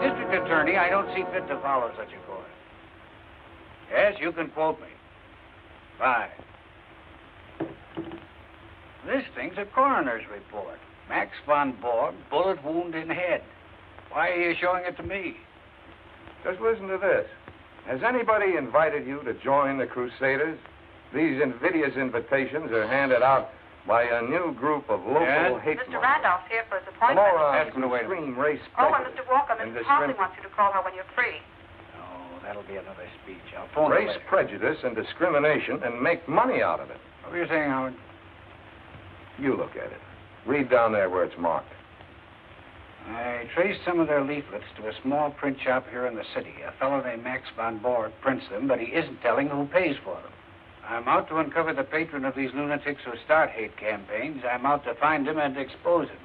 district attorney, I don't see fit to follow such a course. Yes, you can quote me. 5. This thing's a coroner's report. Max von Borg, bullet wound in head. Why are you showing it to me? Just listen to this. Has anybody invited you to join the Crusaders? These invidious invitations are handed out by a new group of local hate Mr. Randolph's here for his appointment. Ask him to extreme race Oh, and Mr. Walker, Mrs. Hartley wants you to call her when you're free. Oh, that'll be another speech. I'll phone her race later. prejudice and discrimination and make money out of it. What were you saying, Howard? You look at it. Read down there where it's marked. I traced some of their leaflets to a small print shop here in the city. A fellow named Max von Borg prints them, but he isn't telling who pays for them. I'm out to uncover the patron of these lunatics who start hate campaigns. I'm out to find him and expose him.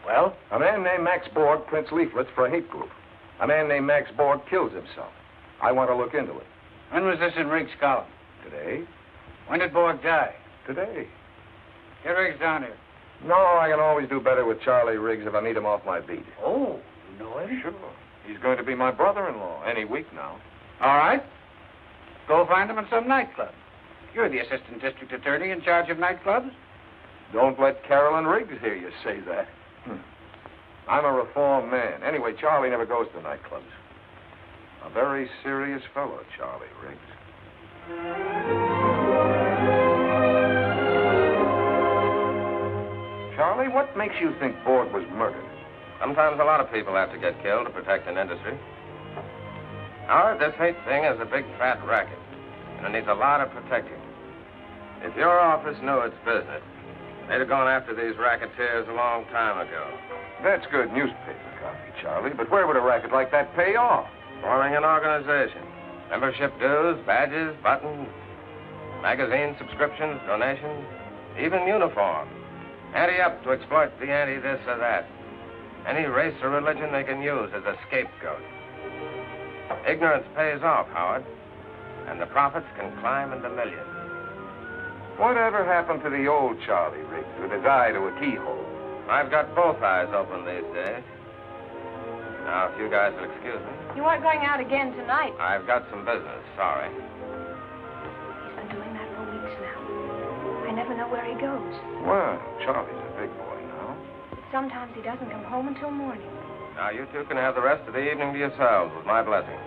Well? A man named Max Borg prints leaflets for a hate group. A man named Max Borg kills himself. I want to look into it. When was this in Riggs' column? Today. When did Borg die? Today. Get Riggs down here. No, I can always do better with Charlie Riggs if I meet him off my beat. Oh, you know him? Sure. He's going to be my brother-in-law any week now. All right. Go find him in some nightclub. You're the assistant district attorney in charge of nightclubs. Don't let Carolyn Riggs hear you say that. I'm a reformed man. Anyway, Charlie never goes to nightclubs. A very serious fellow, Charlie Riggs. Charlie, what makes you think Borg was murdered? Sometimes a lot of people have to get killed to protect an industry. Howard, this hate thing is a big fat racket, and it needs a lot of protecting. If your office knew its business, they'd have gone after these racketeers a long time ago. That's good newspaper copy, Charlie, but where would a racket like that pay off? Forming an organization. Membership dues, badges, buttons, magazine subscriptions, donations, even uniforms. Anti-up to exploit the anti-this or that. Any race or religion they can use as a scapegoat. Ignorance pays off, Howard, and the profits can climb into millions. Whatever happened to the old Charlie Riggs with his eye to a keyhole? I've got both eyes open these days. Now, if you guys will excuse me. You aren't going out again tonight. I've got some business, sorry. He's been doing that for weeks now. I never know where he goes. Well, Charlie's a big boy now. But sometimes he doesn't come home until morning. Now, you two can have the rest of the evening to yourselves with my blessing.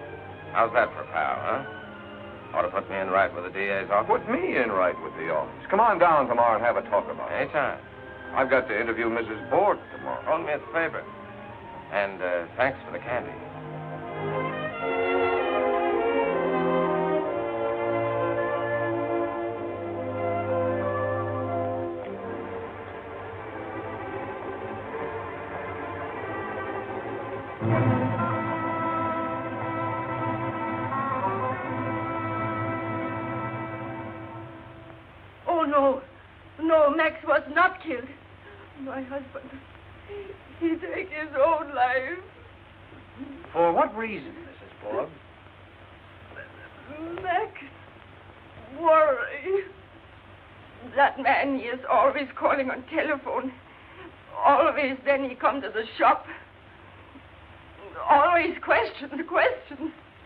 How's that for a pal, huh? Ought to put me in right with the DA's office. Put me in right with the office. Come on down tomorrow and have a talk about it. Anytime. I've got to interview Mrs. Borg tomorrow. Phone me a favor. And thanks for the candy. Oh, no. No, Max was not killed. My husband, he took his own life. For what reason, Mrs. Borg? Max, worry. That man, he is always calling on telephone. Always, then he come to the shop. Always questions.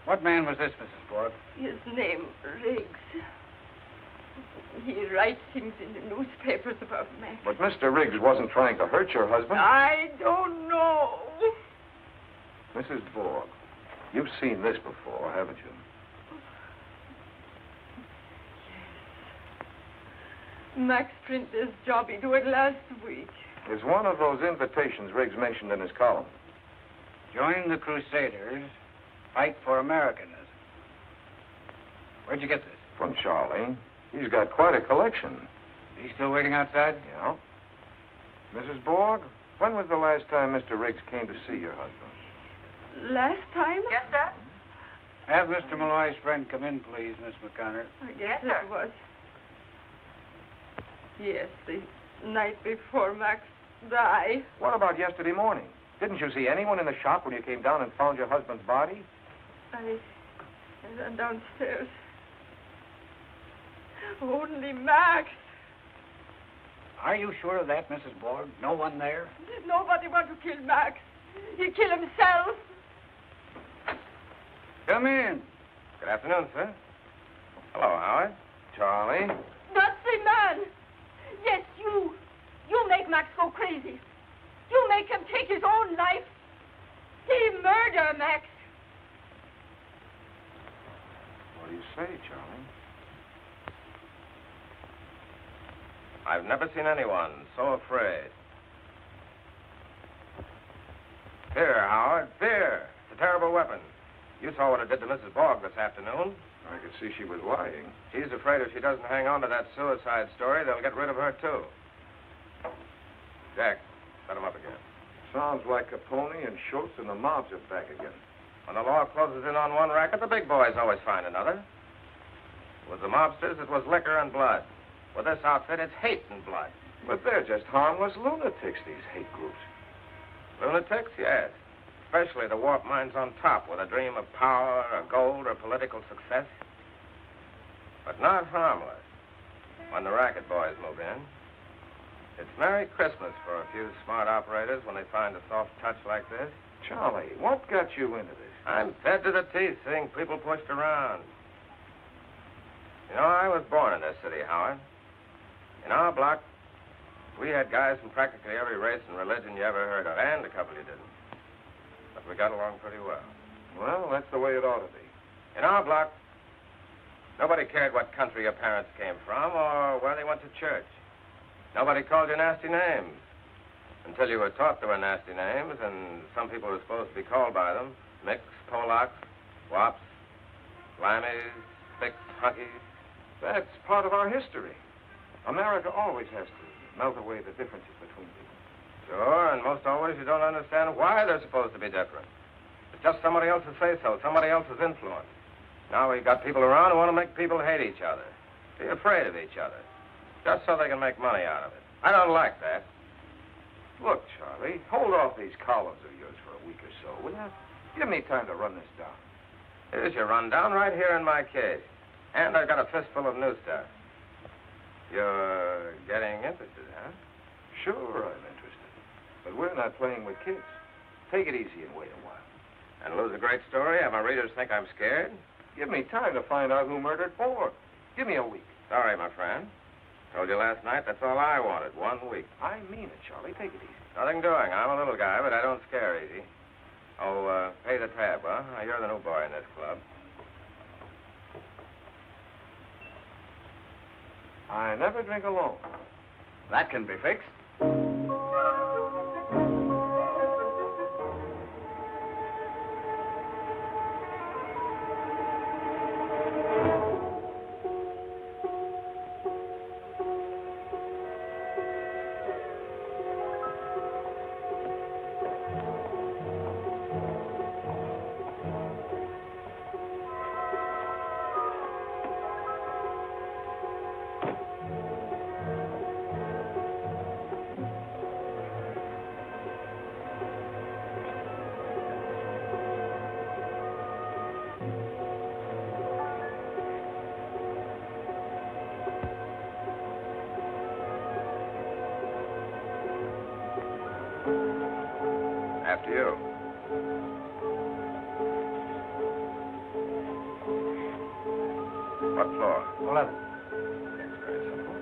What man was this, Mrs. Borg? His name, Riggs. He writes things in the newspapers about Max. But Mr. Riggs wasn't trying to hurt your husband. I don't know. Mrs. Borg, you've seen this before, haven't you? Max print this job. He do it last week. It's one of those invitations Riggs mentioned in his column. Join the Crusaders, fight for Americanism. Where'd you get this? From Charlie. He's got quite a collection. He's still waiting outside? Yeah. Mrs. Borg, when was the last time Mr. Riggs came to see your husband? Last time? Yes, sir? Have Mr. Malloy's friend come in, please, Miss McConnor. I guess Yes, sir. it was. Yes, the night before Max died. What about yesterday morning? Didn't you see anyone in the shop when you came down and found your husband's body? I ran downstairs. Only Max. Are you sure of that, Mrs. Borg? No one there? Nobody want to kill Max. He kill himself. Come in. Good afternoon, sir. Hello, Howard. Charlie? That's the man. Yes, you. You make Max go crazy. You make him take his own life. He murder Max. What do you say, Charlie? I've never seen anyone so afraid. Fear, Howard, fear. It's a terrible weapon. You saw what it did to Mrs. Borg this afternoon. I could see she was lying. She's afraid if she doesn't hang on to that suicide story, they'll get rid of her, too. Jack, set him up again. Sounds like Capone and Schultz and the mobs are back again. When the law closes in on one racket, the big boys always find another. With the mobsters, it was liquor and blood. With this outfit, it's hate and blood. But they're just harmless lunatics, these hate groups. Lunatics, yes. Especially the warped minds on top with a dream of power or gold or political success. But not harmless when the racket boys move in. It's Merry Christmas for a few smart operators when they find a soft touch like this. Charlie, what got you into this? I'm fed to the teeth seeing people pushed around. You know, I was born in this city, Howard. In our block, we had guys from practically every race and religion you ever heard of, and a couple you didn't. But we got along pretty well. Well, that's the way it ought to be. In our block, nobody cared what country your parents came from or where they went to church. Nobody called you nasty names until you were taught there were nasty names, and some people were supposed to be called by them. Micks, Polacks, Wops, Lammies, Spicks, Hunkies. That's part of our history. America always has to melt away the differences between people. Sure, and most always you don't understand why they're supposed to be different. It's just somebody else's say-so, somebody else's influence. Now we've got people around who want to make people hate each other, be afraid of each other, just so they can make money out of it. I don't like that. Look, Charlie, hold off these columns of yours for a week or so, will you? Give me time to run this down. Here's your rundown right here in my case. And I've got a fistful of new stuff. You're getting interested, huh? Sure, I'm interested. But we're not playing with kids. Take it easy and wait a while. And lose a great story? Have my readers think I'm scared? Give me time to find out who murdered Borg. Give me a week. Sorry, my friend. Told you last night that's all I wanted, 1 week. I mean it, Charlie. Take it easy. Nothing doing. I'm a little guy, but I don't scare easy. Oh, pay the tab, huh? You're the new boy in this club. I never drink alone. That can be fixed. After you. What floor? 11. It's very simple.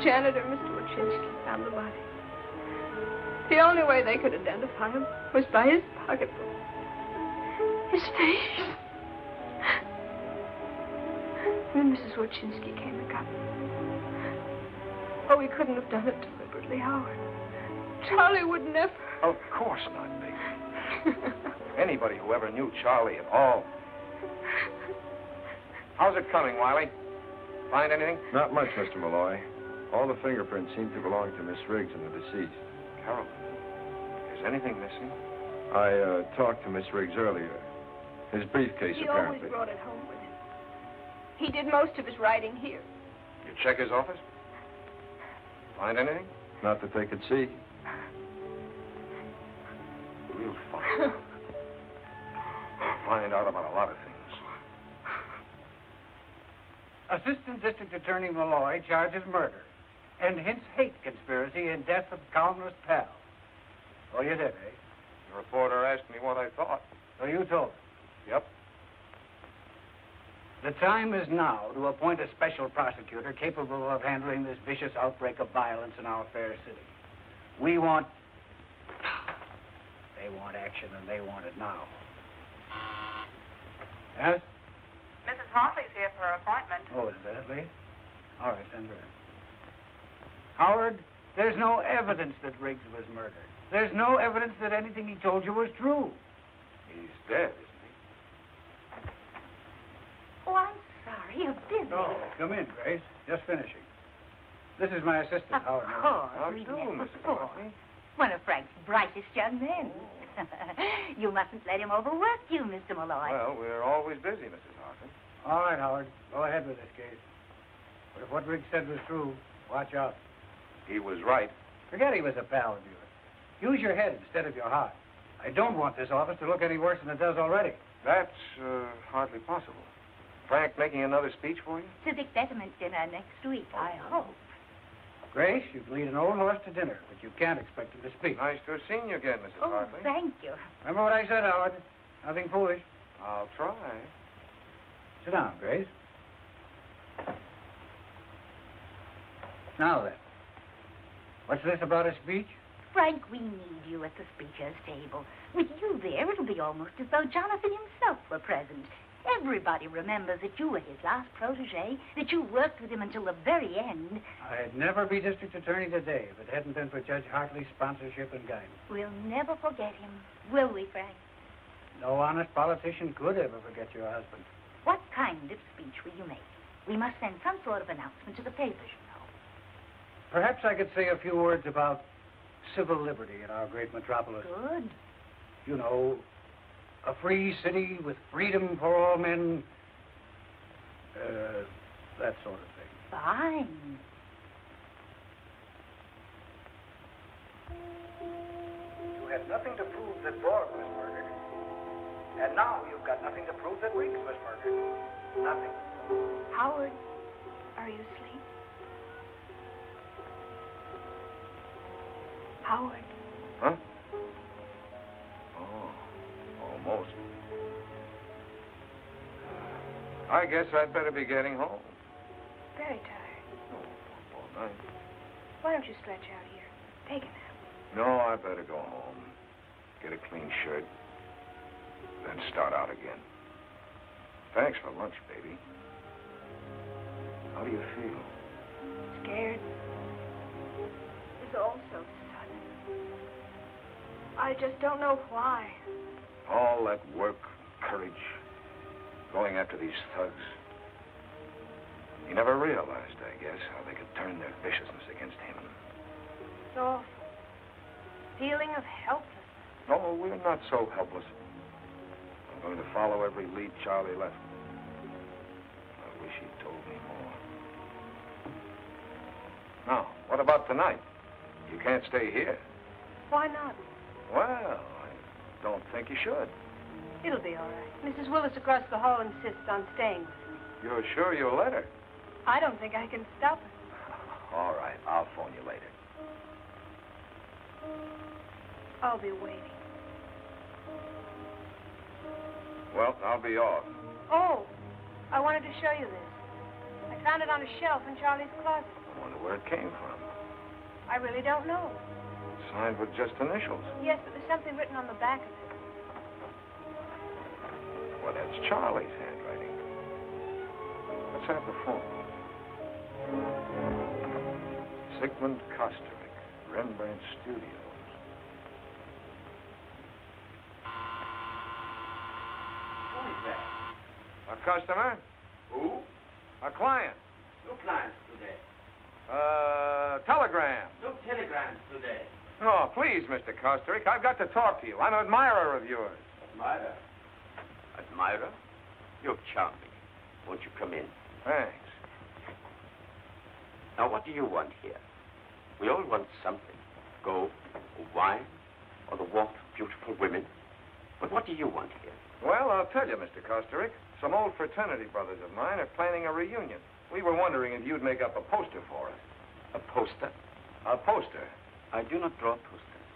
janitor, Mr. Wojcinski, found the body. The only way they could identify him was by his pocketbook. His face. Then Mrs. Wojcinski came and got me. Oh, he couldn't have done it deliberately, Howard. Charlie would never. Of course not, baby. Anybody who ever knew Charlie at all. How's it coming, Wiley? Find anything? Not much, Mr. Malloy. All the fingerprints seem to belong to Miss Riggs and the deceased. Carolyn, is anything missing? I talked to Miss Riggs earlier. His briefcase, He apparently. always brought it home with him. He did most of his writing here. You check his office? Find anything? Not that they could see. We'll find out. We'll find out about a lot of things. Assistant District Attorney Malloy charges murder and hints hate conspiracy and death of columnist pal. Oh, you did, eh? The reporter asked me what I thought. So you told him. Yep. The time is now to appoint a special prosecutor capable of handling this vicious outbreak of violence in our fair city. We want... They want action, and they want it now. Yes? Mrs. Hartley's here for her appointment. Oh, is that late? All right, send her in. Howard, there's no evidence that Riggs was murdered. There's no evidence that anything he told you was true. He's dead, isn't he? Oh, I'm sorry. You're busy. Oh, come in, Grace. Just finishing. This is my assistant, Of Howard. course. How we've do, met Mrs. before. Hartley? One of Frank's brightest young men. You mustn't let him overwork you, Mr. Malloy. Well, we're always busy, Mrs. Hartley. All right, Howard. Go ahead with this case. But if what Riggs said was true, watch out. He was right. Forget he was a pal of yours. Use your head instead of your heart. I don't want this office to look any worse than it does already. That's hardly possible. Frank making another speech for you? Civic betterment dinner next week, I hope. Grace, you can lead an old horse to dinner, but you can't expect him to speak. Nice to have seen you again, Mrs. Oh, Hartley. thank you. Remember what I said, Howard? Nothing foolish. I'll try. Sit down, Grace. Now then, what's this about a speech? Frank, we need you at the speaker's table. With you there, it'll be almost as though Jonathan himself were present. Everybody remembers that you were his last protege, that you worked with him until the very end. I'd never be district attorney today if it hadn't been for Judge Hartley's sponsorship and guidance. We'll never forget him, will we, Frank? No honest politician could ever forget your husband. What kind of speech will you make? We must send some sort of announcement to the papers, you know. Perhaps I could say a few words about civil liberty in our great metropolis. Good. You know, a free city with freedom for all men. That sort of thing. Fine. You had nothing to prove that Broad was murdered. And now you've got nothing to prove that Riggs was murdered. Nothing. Howard, are you asleep? Howard. Huh? Oh, almost. I guess I'd better be getting home. Very tired. Oh, all night. Why don't you stretch out here? Take a nap. No, I better go home. Get a clean shirt. Then start out again. Thanks for lunch, baby. How do you feel? Scared. It's all so sudden. I just don't know why. All that work, courage, going after these thugs. He never realized, I guess, how they could turn their viciousness against him. It's awful. Feeling of helplessness. No, we're not so helpless. I'm going to follow every lead Charlie left. I wish he'd told me more. Now, what about tonight? You can't stay here. Why not? Well, I don't think you should. It'll be all right. Mrs. Willis across the hall insists on staying with me. You're sure you'll let her? I don't think I can stop her. All right, I'll phone you later. I'll be waiting. Well, I'll be off. Oh, I wanted to show you this. I found it on a shelf in Charlie's closet. One you where it came from. I really don't know. Signed with just initials. Yes, but there's something written on the back of it. Well, that's Charlie's handwriting. Let's have the phone. Sigmund Kosterik, Rembrandt Studios. Who is that? A customer? Who? A client. No clients today. Telegram. No telegrams today. Oh, please, Mr. Kosterik, I've got to talk to you. I'm an admirer of yours. Admirer? Admirer? You're charming. Won't you come in? Thanks. Now, what do you want here? We all want something. Gold, or wine, or the walk of beautiful women. But what do you want here? Well, I'll tell you, Mr. Kosterik. Some old fraternity brothers of mine are planning a reunion. We were wondering if you'd make up a poster for us. A poster? A poster? I do not draw posters.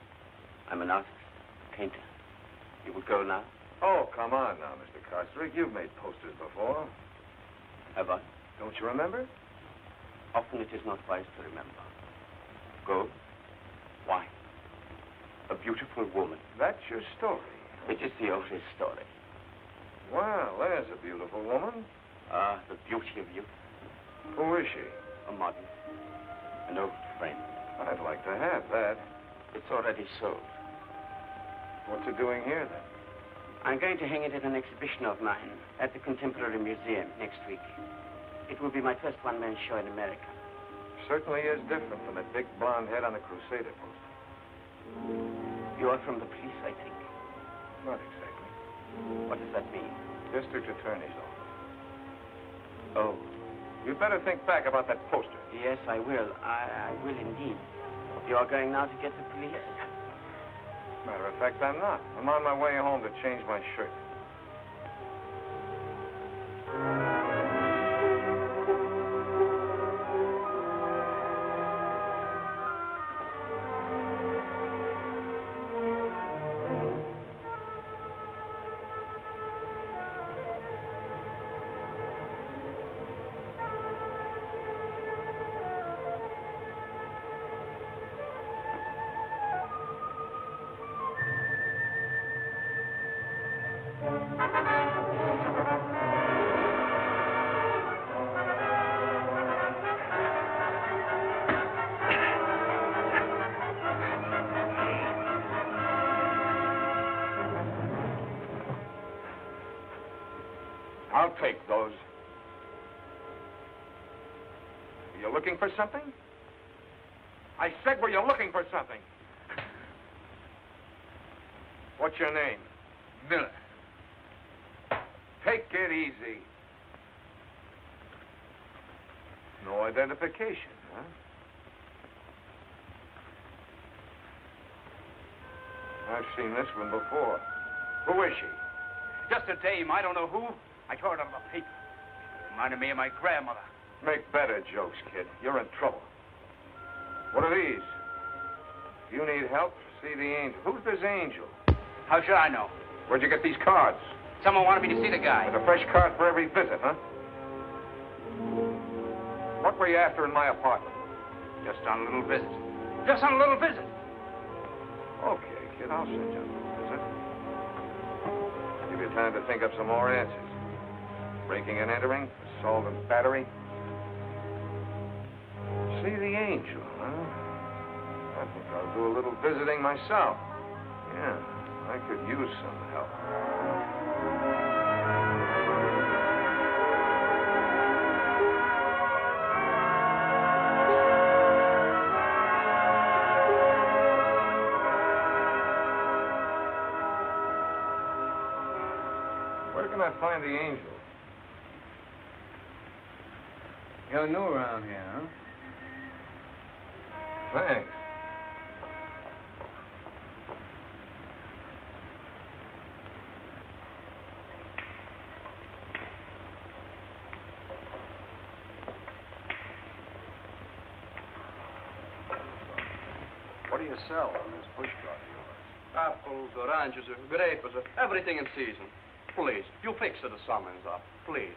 I'm an artist, a painter. You would go now? Oh, come on now, Mr. Kosterik. You've made posters before. Have I? Don't you remember? Often it is not wise to remember. Gold, wine, a beautiful woman. That's your story. It is the oldest story. Well, there's a beautiful woman. Ah, the beauty of youth. Who is she? A model, an old friend. I'd like to have that. It's already sold. What's it doing here, then? I'm going to hang it at an exhibition of mine at the Contemporary Museum next week. It will be my first one-man show in America. Certainly is different from that big blonde head on the Crusader poster. You are from the police, I think. Not exactly. What does that mean? District Attorney's Office. Oh, You'd better think back about that poster. yes, I will. I will indeed. You are going now to get the police? Matter of fact, I'm not. I'm on my way home to change my shirt. I'll take those. Were you looking for something? I said, were you looking for something? What's your name? Miller. Take it easy. No identification, huh? I've seen this one before. Who is she? Just a dame. I don't know who. I tore it out of the paper. It reminded me of my grandmother. Make better jokes, kid. You're in trouble. What are these? If you need help, see the angel. Who's this angel? How should I know? Where'd you get these cards? Someone wanted me to see the guy. With a fresh card for every visit, huh? What were you after in my apartment? Just on a little visit. Just on a little visit. Okay, kid, I'll send you a little visit. Give you time to think up some more answers. Breaking and entering, assault and battery. See the angel, huh? I think I'll do a little visiting myself. Yeah, I could use some help. Where can I find the angel? You're new around here, huh? Thanks. What do you sell on this bush cart of yours? Apples, oranges, grapes, everything in season. Please, you fix the summons up, please.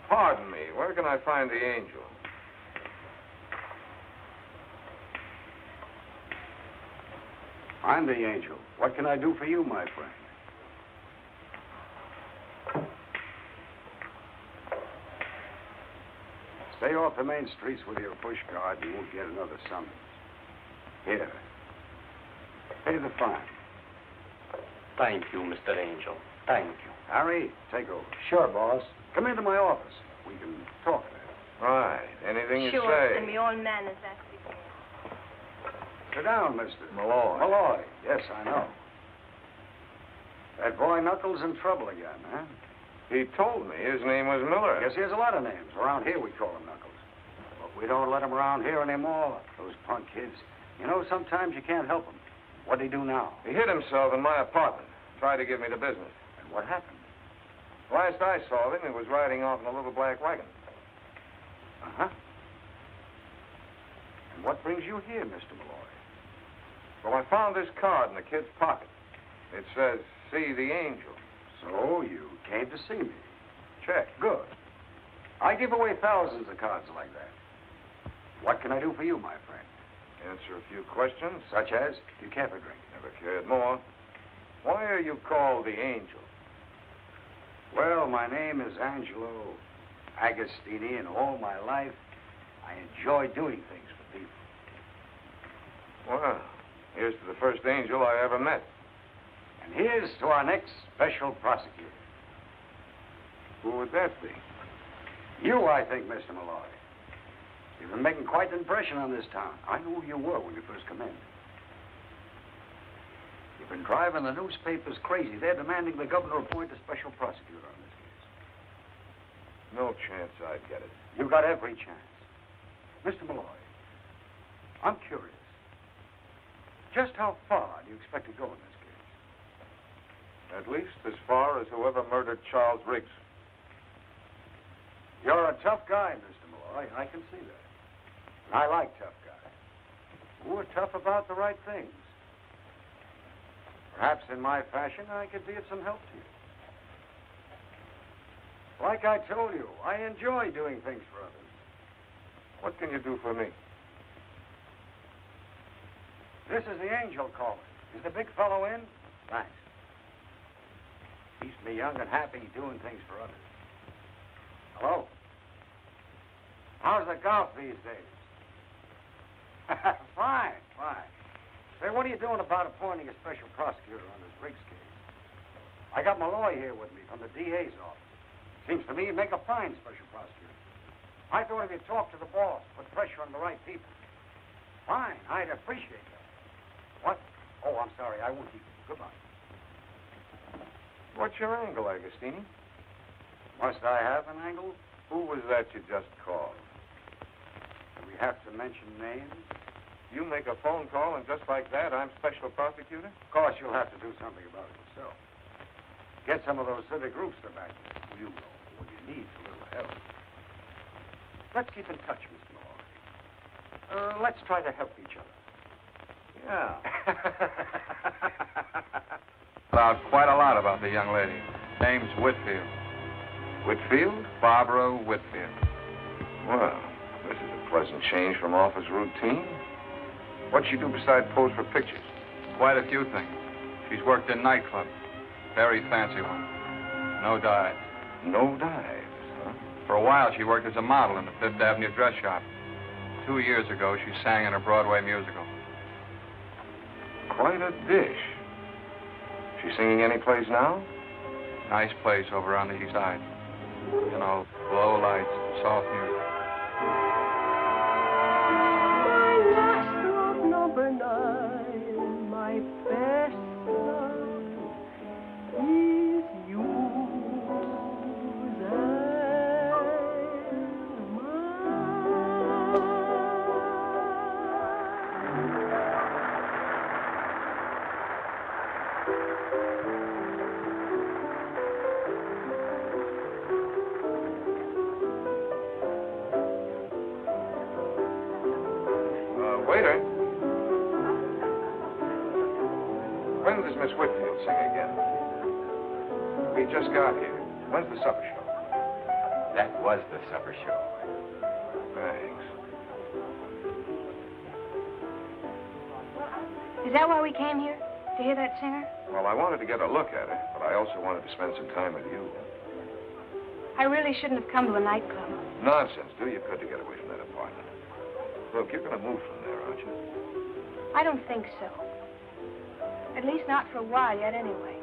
Pardon me, where can I find the angel? I'm the angel. What can I do for you, my friend? Stay off the main streets with your push card. You won't get another summons. Here. Pay the fine. Thank you, Mr. Angel. Thank you. Harry, take over. Sure, boss. Come into my office. We can talk there. Right. Anything you Sure, say. and me all manners, that's it. Sit down, Mr. Malloy. Malloy. Yes, I know. That boy Knuckles in trouble again, huh? He told me his name was Miller. Yes, he has a lot of names. Around here, we call him Knuckles. But we don't let him around here anymore. Those punk kids. You know, sometimes you can't help them. What'd he do now? He hid himself in my apartment. Tried to give me the business. And what happened? Last I saw him, he was riding off in a little black wagon. Uh-huh. And what brings you here, Mr. Malloy? Well, I found this card in the kid's pocket. It says, see the angel. So you came to see me. Check. Good. I give away thousands of cards like that. What can I do for you, my friend? Answer a few questions. Such as, do you care for drink? Never cared more. Why are you called the angel? Well, my name is Angelo Agostini, and all my life, I enjoy doing things for people. Well, here's to the first angel I ever met. And here's to our next special prosecutor. Who would that be? You, I think, Mr. Malloy. You've been making quite an impression on this town. I knew who you were when you first come in. You've been driving the newspapers crazy. They're demanding the governor appoint a special prosecutor on this case. No chance I'd get it. You got every chance. Mr. Malloy, I'm curious. Just how far do you expect to go in this case? At least as far as whoever murdered Charles Riggs. You're a tough guy, Mr. Malloy. I can see that. And I like tough guys who are tough about the right things. Perhaps in my fashion, I could be of some help to you. Like I told you, I enjoy doing things for others. What can you do for me? This is the angel calling. Is the big fellow in? Thanks. Keeps me young and happy doing things for others. Hello? How's the golf these days? Fine, fine. Say, what are you doing about appointing a special prosecutor on this Riggs case? I got Malloy here with me from the DA's office. Seems to me you'd make a fine special prosecutor. I thought if you talked to the boss, put pressure on the right people. Fine, I'd appreciate that. What? Oh, I'm sorry. I won't keep you. Goodbye. What's your angle, Agostini? Must I have an angle? Who was that you just called? Do we have to mention names? You make a phone call, and just like that, I'm special prosecutor? Of course, you'll have to do something about it yourself. Get some of those civic groups to back you. You know, when you need a little help. Let's keep in touch, Mr. Malloy. Let's try to help each other. Yeah. Found quite a lot about the young lady. Name's Whitfield. Whitfield? Barbara Whitfield. Well, this is a pleasant change from office routine. What'd she do besides pose for pictures? Quite a few things. She's worked in nightclubs. Very fancy ones. No dives. No dives, huh? For a while, she worked as a model in the Fifth Avenue dress shop. 2 years ago, she sang in a Broadway musical. Quite a dish. She singing any place now? Nice place over on the east side. You know, low lights, soft music. My last love, number 9, my best love is you and mine. Waiter. When does Miss Whitfield sing again? We just got here. When's the supper show? That was the supper show. Thanks. Is that why we came here? To hear that singer? Well, I wanted to get a look at her, but I also wanted to spend some time with you. I really shouldn't have come to a nightclub. Nonsense. Do your good to get away from that apartment. Look, you're going to move from there, aren't you? I don't think so. At least not for a while yet, anyway.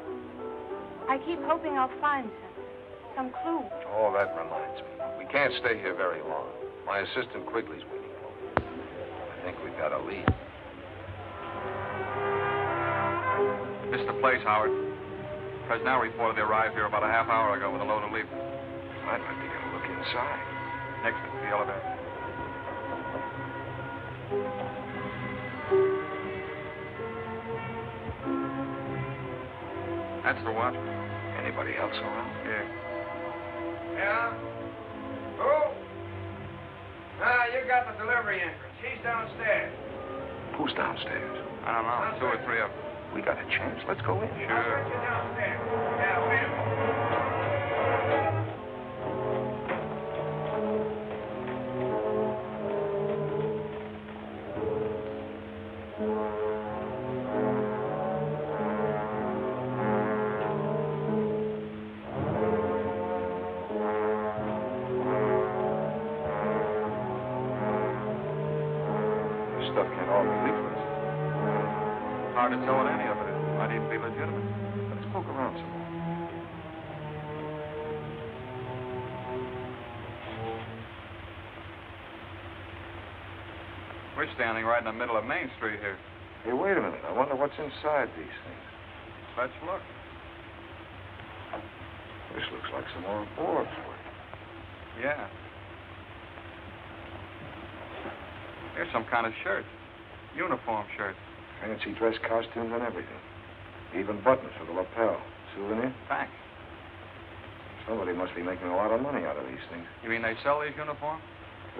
I keep hoping I'll find some clue. Oh, that reminds me. We can't stay here very long. My assistant Quigley's waiting for me. I think we've got a lead. This is the place, Howard. Presnell reported they arrived here about a half hour ago with a load of leaflets. I'd like to get a look inside. Next to the elevator. That's the watchman. Anybody else around? Yeah. Yeah? Who? Ah, you got the delivery entrance. He's downstairs. Who's downstairs? I don't know. 2 or 3 of them. We got a chance. Let's go in. Sure. I'll get you downstairs. Yeah, wait a minute. This stuff can't all be leaflets. Hard to tell what any of it is. Might even be legitimate. Let's poke around some more. We're standing right in the middle of Main Street here. Hey, wait a minute. I wonder what's inside these things. Let's look. This looks like some more boards. Yeah. Here's some kind of shirt. Uniform shirt. Fancy dress costumes and everything. Even buttons for the lapel. Souvenir? Thanks. Somebody must be making a lot of money out of these things. You mean they sell these uniforms?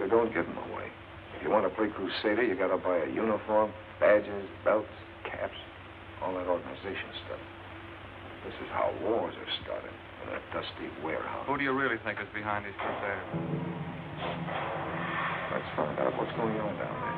They don't give them away. If you want to play Crusader, you got to buy a uniform, badges, belts, caps, all that organization stuff. This is how wars are started in a dusty warehouse. Who do you really think is behind these crusaders? Let's find out what's going on down there.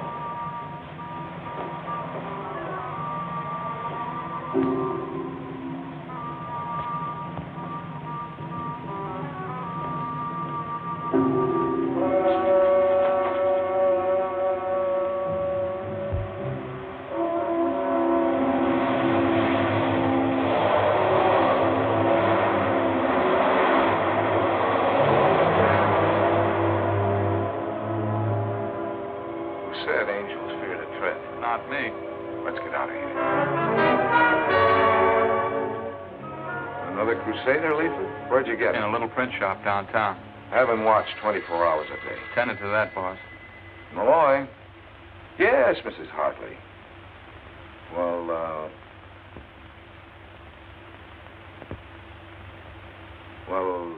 Crusader leaflet? Where'd you get it? In a little print shop downtown. Have him watched 24 hours a day. Tended to that, boss. Malloy? Yes, Mrs. Hartley. Well,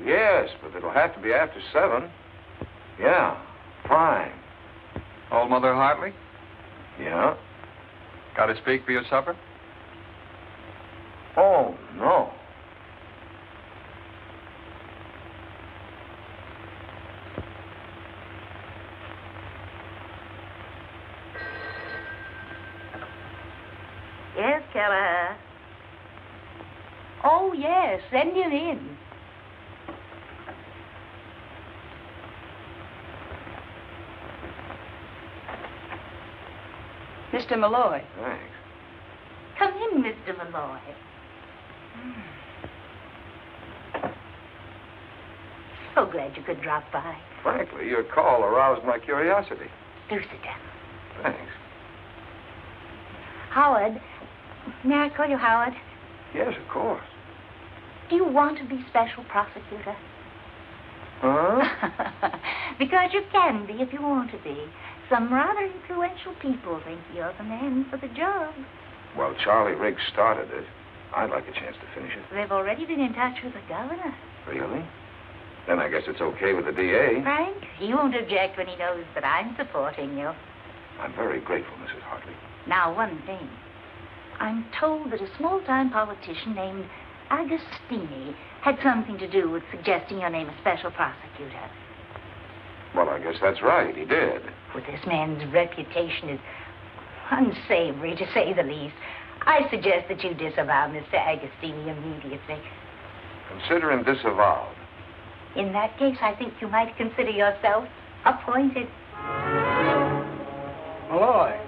yes, but it'll have to be after 7. Yeah, fine. Old Mother Hartley? Yeah? Got to speak for your supper? Oh, no. Yes, Keller. Oh, yes, send him in. Mr. Malloy. Thanks. Come in, Mr. Malloy. So glad you could drop by. Frankly, your call aroused my curiosity. Do sit down. Thanks. Howard. May I call you Howard? Yes, of course. Do you want to be special prosecutor? Huh? Because you can be if you want to be. Some rather influential people think you're the man for the job. Well, Charlie Riggs started it. I'd like a chance to finish it. They've already been in touch with the governor. Really? Then I guess it's okay with the DA. Frank, he won't object when he knows that I'm supporting you. I'm very grateful, Mrs. Hartley. Now, one thing. I'm told that a small-time politician named Agostini had something to do with suggesting your name as special prosecutor. Well, I guess that's right. He did. Well, this man's reputation is Unsavory, to say the least. I suggest that you disavow Mr. Agostini immediately. Consider him disavowed. In that case, I think you might consider yourself appointed. Malloy,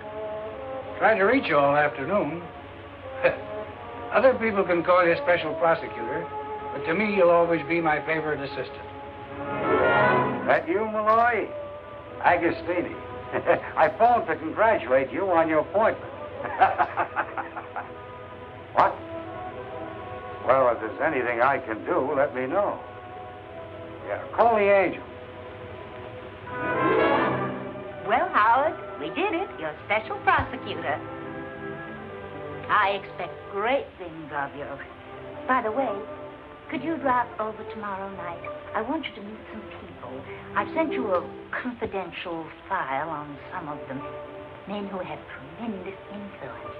tried to reach you all afternoon. Other people can call you special prosecutor, but to me, you'll always be my favorite assistant. That you, Malloy? Agostini. I phoned to congratulate you on your appointment. What? Well, if there's anything I can do, let me know. Yeah, call the angel. Well, Howard, we did it. You're special prosecutor. I expect great things of you. By the way, could you drop over tomorrow night? I want you to meet some people. I've sent you a confidential file on some of them. Men who have tremendous influence.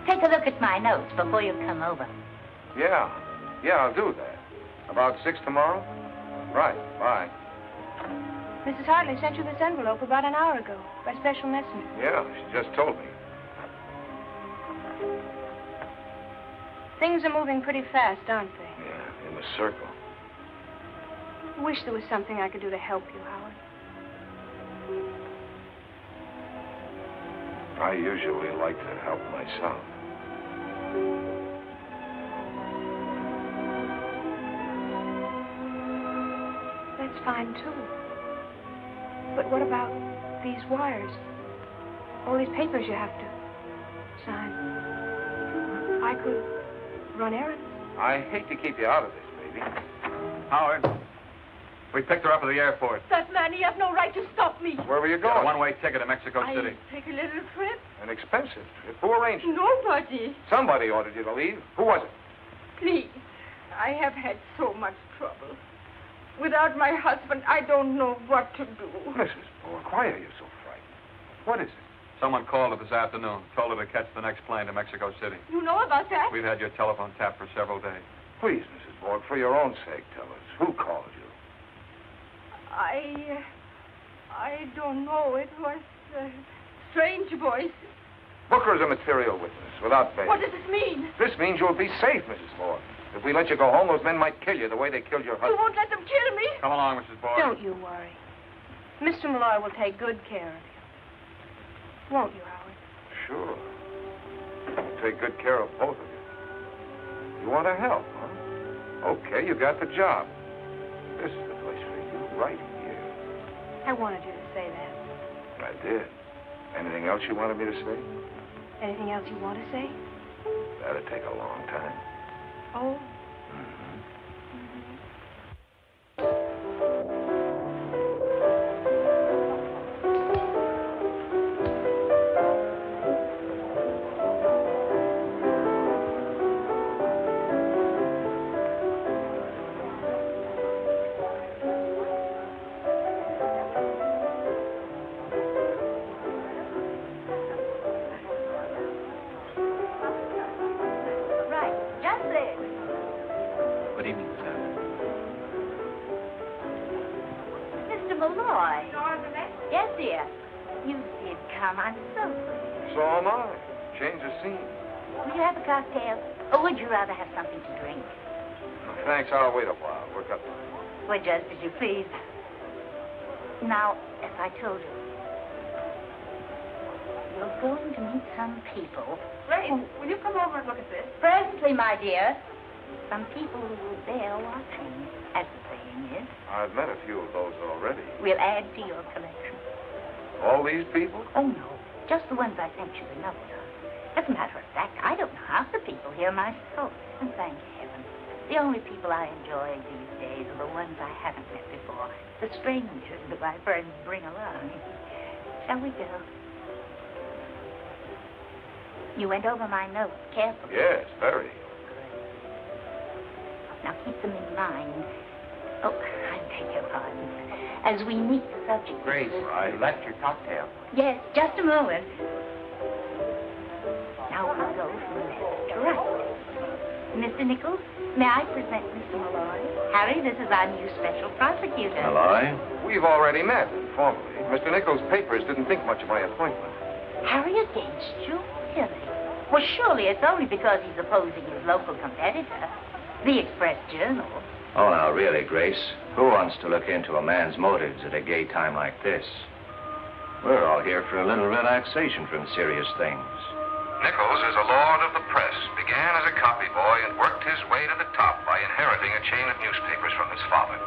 Take a look at my notes before you come over. Yeah, I'll do that. About 6 tomorrow? Right, bye. Mrs. Hartley sent you this envelope about an hour ago by special messenger. Yeah, she just told me. Things are moving pretty fast, aren't they? Yeah, in the circle. I wish there was something I could do to help you, Howard. I usually like to help myself. That's fine, too. But what about these wires? All these papers you have to sign. I could run errands. I hate to keep you out of this, baby. Howard, we picked her up at the airport. That man, he has no right to stop me. Where were you Got a going? one-way ticket to Mexico City. I take a little trip. An expensive trip. Who arranged it? Nobody. Somebody ordered you to leave. Who was it? Please, I have had so much trouble. Without my husband, I don't know what to do. Mrs. Bork, why are you so frightened? What is it? Someone called her this afternoon, told her to catch the next plane to Mexico City. You know about that? We've had your telephone tapped for several days. Please, Mrs. Bork, for your own sake, tell us. Who called you? I don't know. It was a strange voice. Booker's a material witness, without bail. What does this mean? This means you'll be safe, Mrs. Bork. If we let you go home, those men might kill you the way they killed your You husband. won't let them kill me? Come along, Mrs. Borg. Don't you worry. Mr. Malloy will take good care of you. Won't you, Howard? Sure. I'll take good care of both of you. You want to help, huh? Okay, you got the job. This is the place for you, right here. I wanted you to say that. I did. Anything else you wanted me to say? Anything else you want to say? That'd take a long time. Oh. Yes, dear. You did come. I'm so pleased. So am I. Change the scene. Would you have a cocktail? Or would you rather have something to drink? Thanks, I'll wait a while. Work up. Well, just as you please. Now, as I told you, you're going to meet some people. Grace, will you come over and look at this? Presently, my dear. Some people who will bear watching, as the saying is. I've met a few of those already. We'll add to your collection. All these people? Oh, no. Just the ones I sent you the note of. As a matter of fact, I don't know half the people here myself. And thank heaven. The only people I enjoy these days are the ones I haven't met before. The strangers that my friends bring along. Shall we go? You went over my notes carefully. Yes, very. Now keep them in mind. Oh, I beg your pardon. As we meet the subject. Grace, I left your cocktail. Yes, just a moment. Now we'll go from left to right. Mr. Nichols, may I present Mr. Malloy? Harry, this is our new special prosecutor. Malloy? We've already met, informally. Mr. Nichols' papers didn't think much of my appointment. Harry against you? Really? Well, surely it's only because he's opposing his local competitor, the Express Journal. Oh, now, really, Grace, who wants to look into a man's motives at a gay time like this? We're all here for a little relaxation from serious things. Nichols is a lord of the press, began as a copy boy and worked his way to the top by inheriting a chain of newspapers from his father.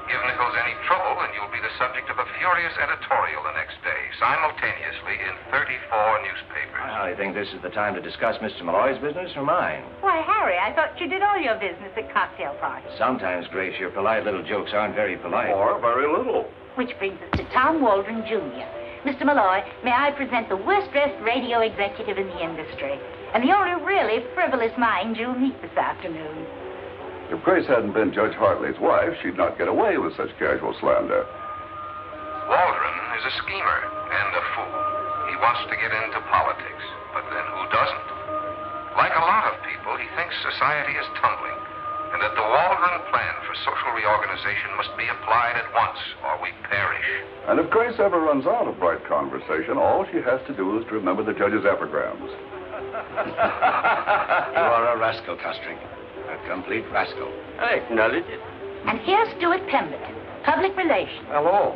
Give Nichols any trouble and you'll be the subject of a furious editorial the next day, simultaneously in 34 newspapers. I think this is the time to discuss Mr. Malloy's business or mine. Why, Harry, I thought you did all your business at cocktail parties. Sometimes, Grace, your polite little jokes aren't very polite. Or very little. Which brings us to Tom Waldron, Jr. Mr. Malloy, may I present the worst-dressed radio executive in the industry, and the only really frivolous mind you'll meet this afternoon. If Grace hadn't been Judge Hartley's wife, she'd not get away with such casual slander. Waldron is a schemer and a fool. He wants to get into politics, but then who doesn't? Like a lot of people, he thinks society is tumbling, and that the Waldron plan for social reorganization must be applied at once, or we perish. And if Grace ever runs out of bright conversation, all she has to do is to remember the judge's epigrams. You are a rascal, Costring. A complete rascal. I acknowledge it. And here's Stuart Pemberton, public relations. Hello.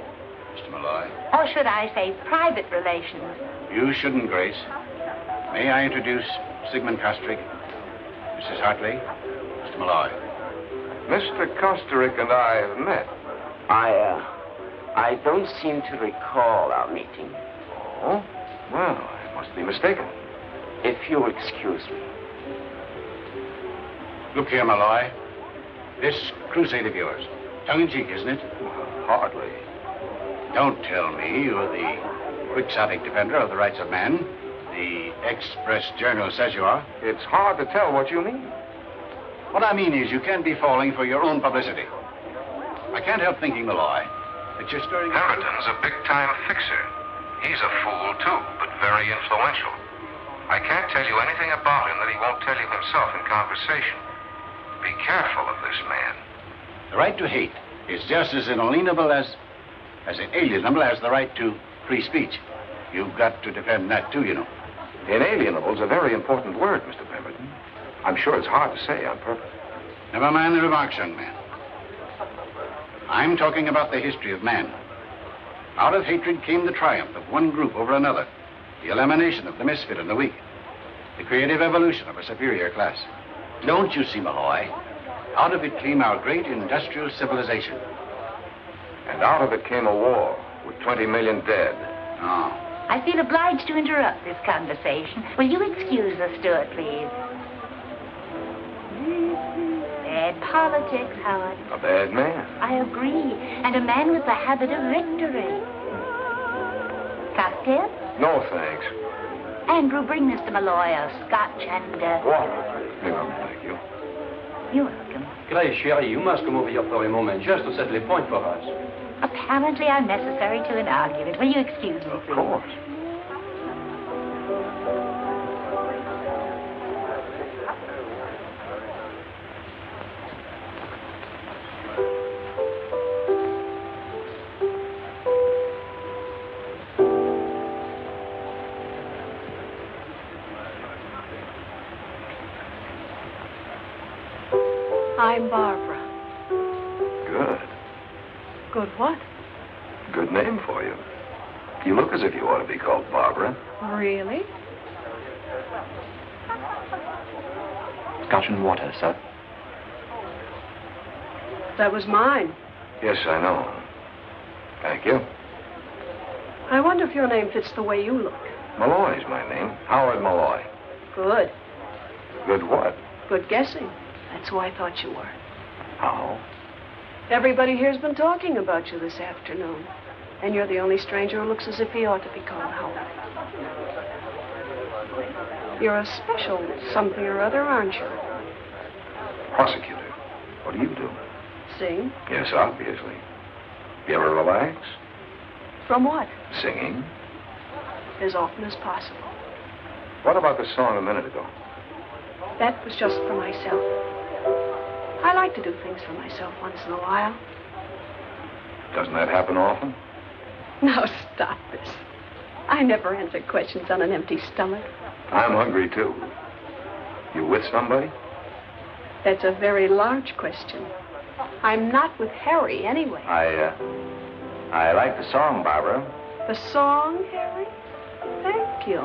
Mr. Malloy. Or should I say private relations? You shouldn't, Grace. May I introduce Sigmund Kostrik, Mrs. Hartley, Mr. Malloy. Mr. Kostrik and I have met. I don't seem to recall our meeting. Oh? Well, I must be mistaken. If you'll excuse me. Look here, Malloy. This crusade of yours, tongue-in-cheek, isn't it? Hardly. Don't tell me you're the quixotic defender of the rights of man. The Express Journal says you are. It's hard to tell what you mean. What I mean is you can't be falling for your own publicity. I can't help thinking, Malloy, that you're stirring... Pemberton's a big-time fixer. He's a fool, too, but very influential. I can't tell you anything about him that he won't tell you himself in conversation. Be careful of this man. The right to hate is just as inalienable as inalienable as the right to free speech. You've got to defend that, too, you know. Inalienable is a very important word, Mr. Pemberton. I'm sure it's hard to say on purpose. Never mind the remarks, young man. I'm talking about the history of man. Out of hatred came the triumph of one group over another, the elimination of the misfit and the weak, the creative evolution of a superior class. Don't you see, Malloy? Out of it came our great industrial civilization. And out of it came a war with 20 million dead. Oh. I feel obliged to interrupt this conversation. Will you excuse us, Stuart, please? Bad politics, Howard. A bad man. I agree. And a man with the habit of victory. Cocktail? No, thanks. Andrew, bring Mr. Malloy a scotch and, Water, please. No, thank you. You're welcome. Grace, chérie, you must come over here for a moment just to settle a point for us. Apparently I'm necessary to an argument. Will you excuse me, please? Of course. I'm Barbara. Good. Good what? Good name for you. You look as if you ought to be called Barbara. Really? Scotch and water, sir. That was mine. Yes, I know. Thank you. I wonder if your name fits the way you look. Malloy's my name. Howard Malloy. Good. Good what? Good guessing. That's who I thought you were. How? Everybody here's been talking about you this afternoon. And you're the only stranger who looks as if he ought to be called Howard. You're a special something or other, aren't you? Prosecutor. What do you do? Sing? Yes, obviously. You ever relax? From what? Singing. As often as possible. What about the song a minute ago? That was just for myself. I like to do things for myself once in a while. Doesn't that happen often? Now stop this. I never answer questions on an empty stomach. I'm hungry, too. You with somebody? That's a very large question. I'm not with Harry, anyway. I like the song, Barbara. The song, Harry? Thank you.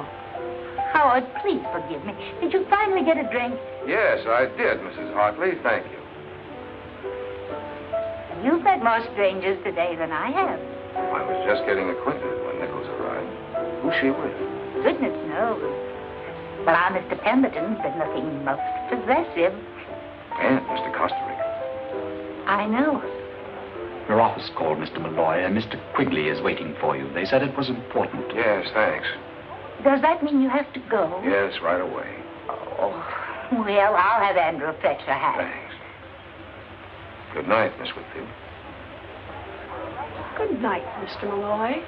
Howard, please forgive me. Did you finally get a drink? Yes, I did, Mrs. Hartley. Thank you. You've met more strangers today than I have. I was just getting acquainted when Nichols arrived. Who's she with? Goodness knows. But our Mr. Pemberton's been looking most possessive. And Mr. Costa Rica. I know. Your office called, Mr. Malloy, and Mr. Quigley is waiting for you. They said it was important. Yes, thanks. Does that mean you have to go? Yes, right away. Oh, well, I'll have Andrew fetch her hat. Thanks. Good night, Miss Whitfield. Good night, Mr. Malloy.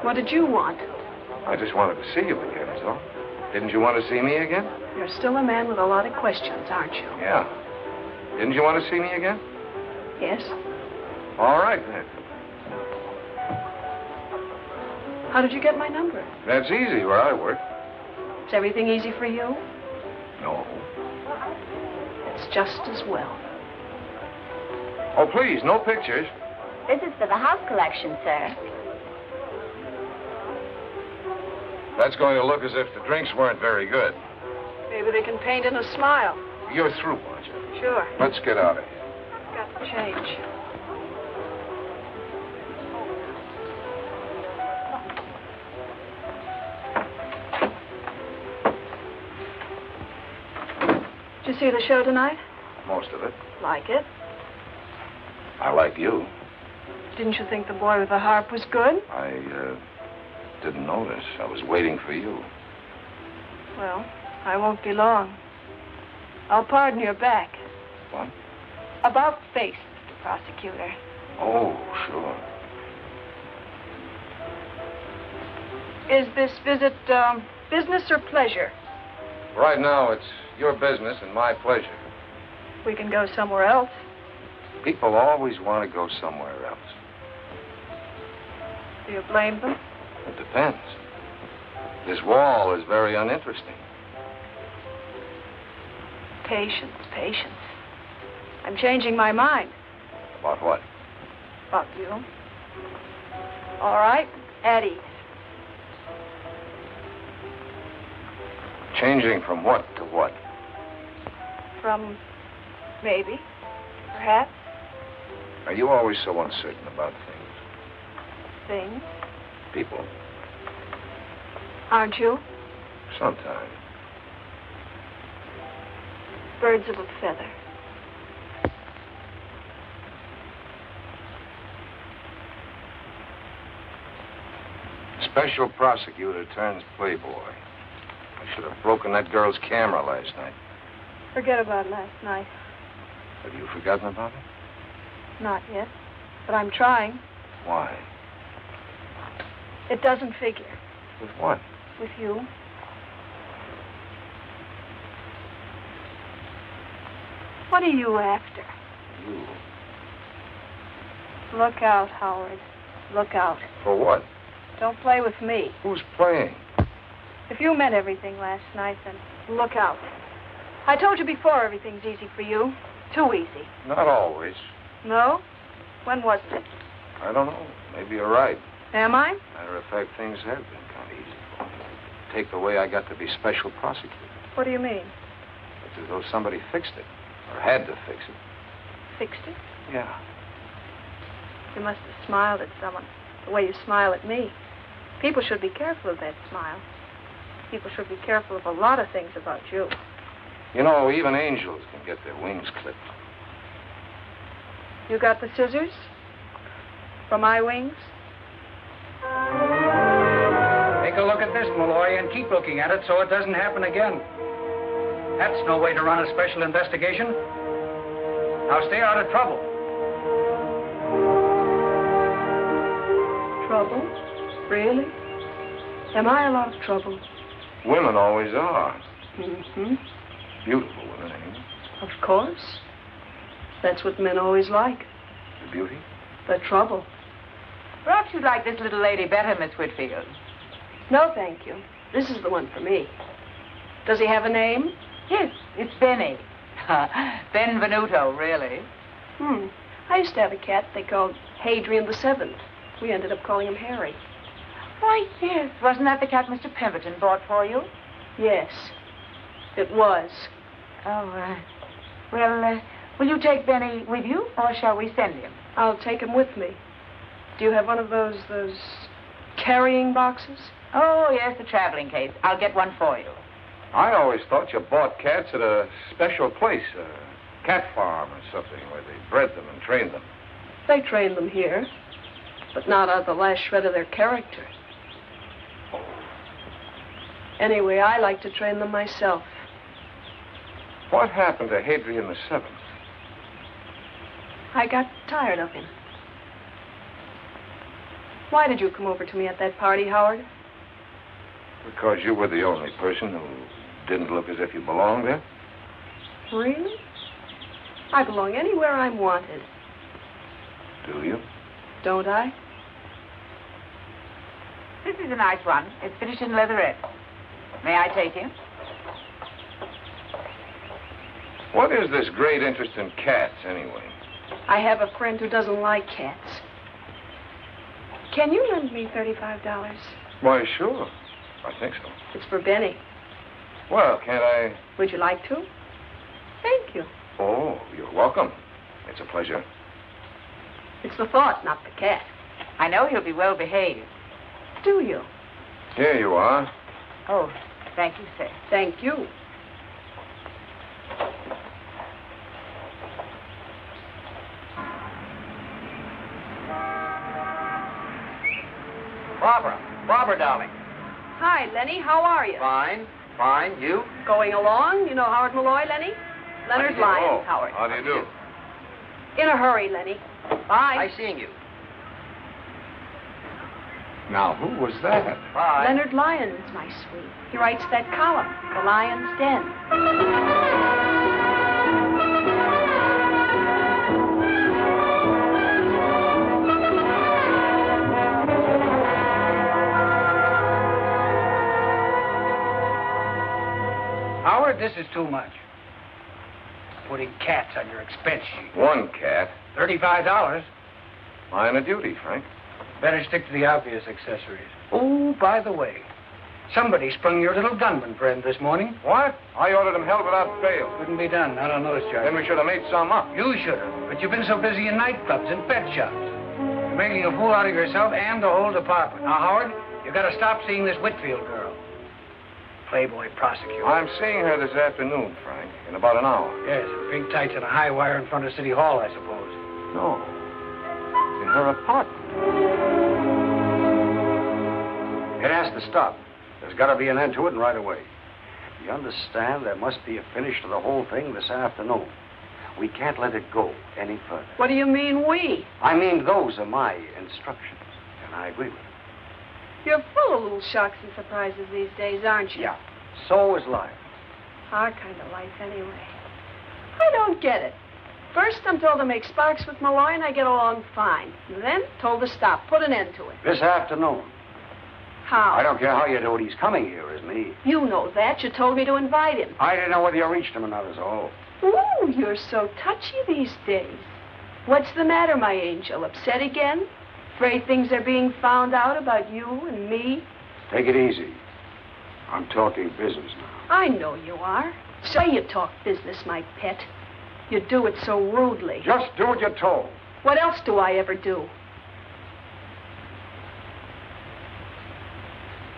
What did you want? I just wanted to see you again, is all. Didn't you want to see me again? You're still a man with a lot of questions, aren't you? Yeah. Didn't you want to see me again? Yes. All right, then. How did you get my number? That's easy where I work. Is everything easy for you? No. It's just as well. Oh, please, no pictures. This is for the house collection, sir. That's going to look as if the drinks weren't very good. Maybe they can paint in a smile. You're through, aren't you? Sure. Let's get out of here. Got the change. Did you see the show tonight? Most of it. Like it? I like you. Didn't you think the boy with the harp was good? I didn't notice. I was waiting for you. Well, I won't be long. I'll pardon your back. What? About face, Mr. Prosecutor. Oh, sure. Is this visit, business or pleasure? Right now, it's your business and my pleasure. We can go somewhere else. People always want to go somewhere else. Do you blame them? It depends. This wall is very uninteresting. Patience, patience. I'm changing my mind. About what? About you. All right, at ease. Changing from what to what? From maybe, perhaps. Are you always so uncertain about things? Things? People. Aren't you? Sometimes. Birds of a feather. Special prosecutor turns playboy. I should have broken that girl's camera last night. Forget about last night. Have you forgotten about it? Not yet, but I'm trying. Why? It doesn't figure. With what? With you. What are you after? You. Look out, Howard. Look out. For what? Don't play with me. Who's playing? If you meant everything last night, then look out. I told you before everything's easy for you. Too easy. Not always. No? When wasn't it? I don't know. Maybe you're right. Am I? Matter of fact, things have been kind of easy for me. Take the way I got to be special prosecutor. What do you mean? It's as though somebody fixed it. Or had to fix it. Fixed it? Yeah. You must have smiled at someone the way you smile at me. People should be careful of that smile. People should be careful of a lot of things about you. You know, even angels can get their wings clipped. You got the scissors? For my wings? Take a look at this, Malloy, and keep looking at it so it doesn't happen again. That's no way to run a special investigation. Now stay out of trouble. Trouble? Really? Am I a lot of trouble? Women always are. Mm-hmm. Beautiful women, eh? Of course. That's what men always like. The beauty? The trouble. Perhaps you'd like this little lady better, Miss Whitfield. No, thank you. This is the one for me. Does he have a name? Yes, it's Benny. Benvenuto, really. I used to have a cat they called Hadrian the Seventh. We ended up calling him Harry. Why, yes. Wasn't that the cat Mr. Pemberton bought for you? Yes, it was. Oh, well, will you take Benny with you, or shall we send him? I'll take him with me. Do you have one of those carrying boxes? Oh, yes, the traveling case. I'll get one for you. I always thought you bought cats at a special place, a cat farm or something, where they bred them and trained them. They train them here, but not out of the last shred of their character. Anyway, I like to train them myself. What happened to Hadrian the Seventh? I got tired of him. Why did you come over to me at that party, Howard? Because you were the only person who didn't look as if you belonged there? Really? I belong anywhere I'm wanted. Do you? Don't I? This is a nice one. It's finished in leatherette. May I take you? What is this great interest in cats, anyway? I have a friend who doesn't like cats. Can you lend me $35? Why, sure. I think so. It's for Benny. Well, can't I... Would you like to? Thank you. Oh, you're welcome. It's a pleasure. It's the thought, not the cat. I know he'll be well behaved. Do you? Here you are. Oh, thank you, sir. Thank you. Barbara, darling. Hi, Lenny. How are you? Fine. You? Going along. You know Howard Malloy, Lenny? Leonard Lyons, Howard. How do you do? In a hurry, Lenny. Bye. Nice seeing you. Now, who was that? Bye. Leonard Lyons, my sweet. He writes that column, The Lion's Den. Howard, this is too much. Putting cats on your expense sheet. One cat. $35. Line of duty, Frank. Better stick to the obvious accessories. Oh, by the way, somebody sprung your little gunman friend this morning. What? I ordered him held without bail. Couldn't be done, not on those charges. Then we should have made some up. You should have, but you've been so busy in nightclubs and pet shops. You're making a fool out of yourself and the whole department. Now, Howard, you've got to stop seeing this Whitfield girl. Playboy prosecutor. I'm seeing her this afternoon, Frank, in about an hour. Yes, in pink tights and a high wire in front of City Hall, I suppose. No. In her apartment. It has to stop. There's got to be an end to it, and right away. You understand? There must be a finish to the whole thing this afternoon. We can't let it go any further. What do you mean, we? I mean, those are my instructions, and I agree with them. You're full of little shocks and surprises these days, aren't you? Yeah. So is life. Our kind of life, anyway. I don't get it. First, I'm told to make sparks with Malloy, and I get along fine. And then, told to stop, put an end to it. This afternoon. How? I don't care how you do it. He's coming here, isn't he? You know that. You told me to invite him. I didn't know whether you reached him or not, is all. Ooh, you're so touchy these days. What's the matter, my angel? Upset again? Afraid things are being found out about you and me? Take it easy. I'm talking business now. I know you are. So you talk business, my pet. You do it so rudely. Just do what you're told. What else do I ever do?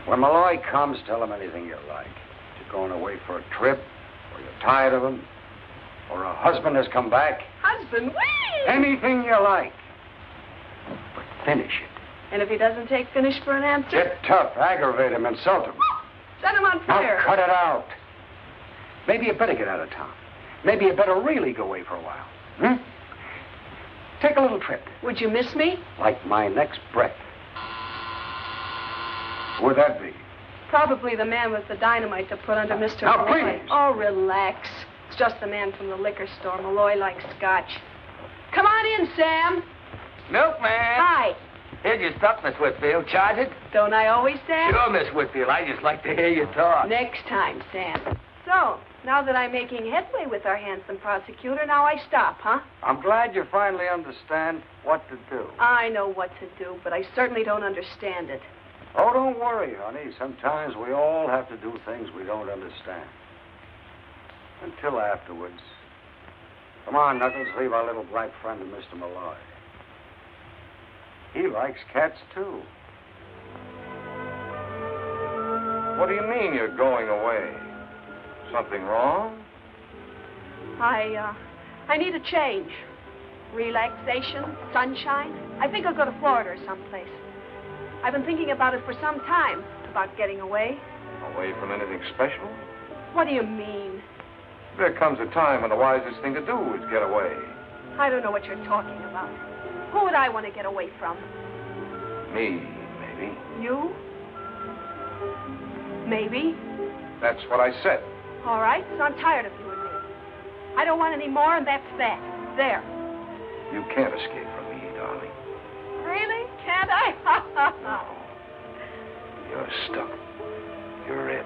When Malloy comes, tell him anything you like. You're going away for a trip, or you're tired of him, or a husband has come back. Husband, whee! Anything you like. But finish it. And if he doesn't take finish for an answer? Get tough, aggravate him, insult him. Set him on fire. Now cut it out. Maybe you better get out of town. Maybe you better really go away for a while. Take a little trip. Would you miss me? Like my next breath. Who would that be? Probably the man with the dynamite to put under Mr. Now, Malloy. please. Oh, relax. It's just the man from the liquor store. Malloy likes scotch. Come on in, Sam. Milkman. Hi. Here's your stuff, Miss Whitfield. Charge it? Don't I always, Sam? Sure, Miss Whitfield. I just like to hear you talk. Next time, Sam. So, now that I'm making headway with our handsome prosecutor, now I stop, huh? I'm glad you finally understand what to do. I know what to do, but I certainly don't understand it. Oh, don't worry, honey. Sometimes we all have to do things we don't understand. Until afterwards. Come on, Knuckles, leave our little black friend to Mr. Malloy. He likes cats, too. What do you mean you're going away? Something wrong? I need a change. Relaxation, sunshine. I think I'll go to Florida or someplace. I've been thinking about it for some time, about getting away. Away from anything special? What do you mean? There comes a time when the wisest thing to do is get away. I don't know what you're talking about. Who would I want to get away from? Me, maybe. You? Maybe. That's what I said. All right, so I'm tired of you and me. I don't want any more, and that's that. There. You can't escape from me, darling. Really? Can't I? You're stuck. You're it.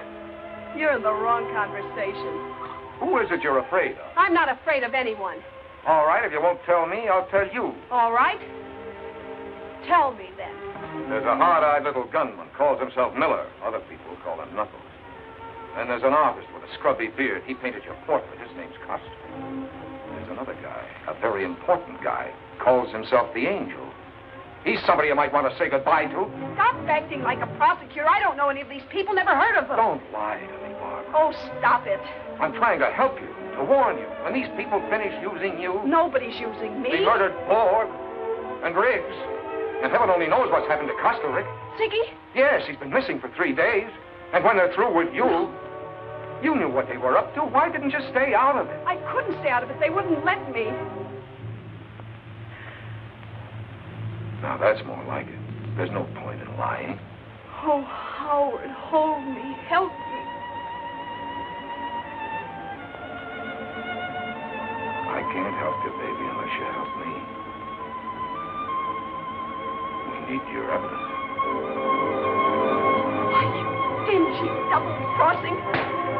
You're in the wrong conversation. Who is it you're afraid of? I'm not afraid of anyone. All right, if you won't tell me, I'll tell you. All right? Tell me, then. There's a hard-eyed little gunman, calls himself Miller. Other people call him Knuckles. Then there's an artist with a scrubby beard. He painted your portrait. His name's Costa. There's another guy, a very important guy, calls himself the Angel. He's somebody you might want to say goodbye to. Stop acting like a prosecutor. I don't know any of these people, never heard of them. Don't lie to me, Barbara. Oh, stop it. I'm trying to help you, to warn you. When these people finish using you... Nobody's using me. They murdered Ford and Riggs. And heaven only knows what's happened to Costa, Rick. Ziggy? Yes, he's been missing for 3 days. And when they're through with you, you knew what they were up to. Why didn't you stay out of it? I couldn't stay out of it. They wouldn't let me. Now, that's more like it. There's no point in lying. Oh, Howard, hold me. Help me. I can't help you, baby, unless you help me. We need your evidence. Why, you dingy double-crossing.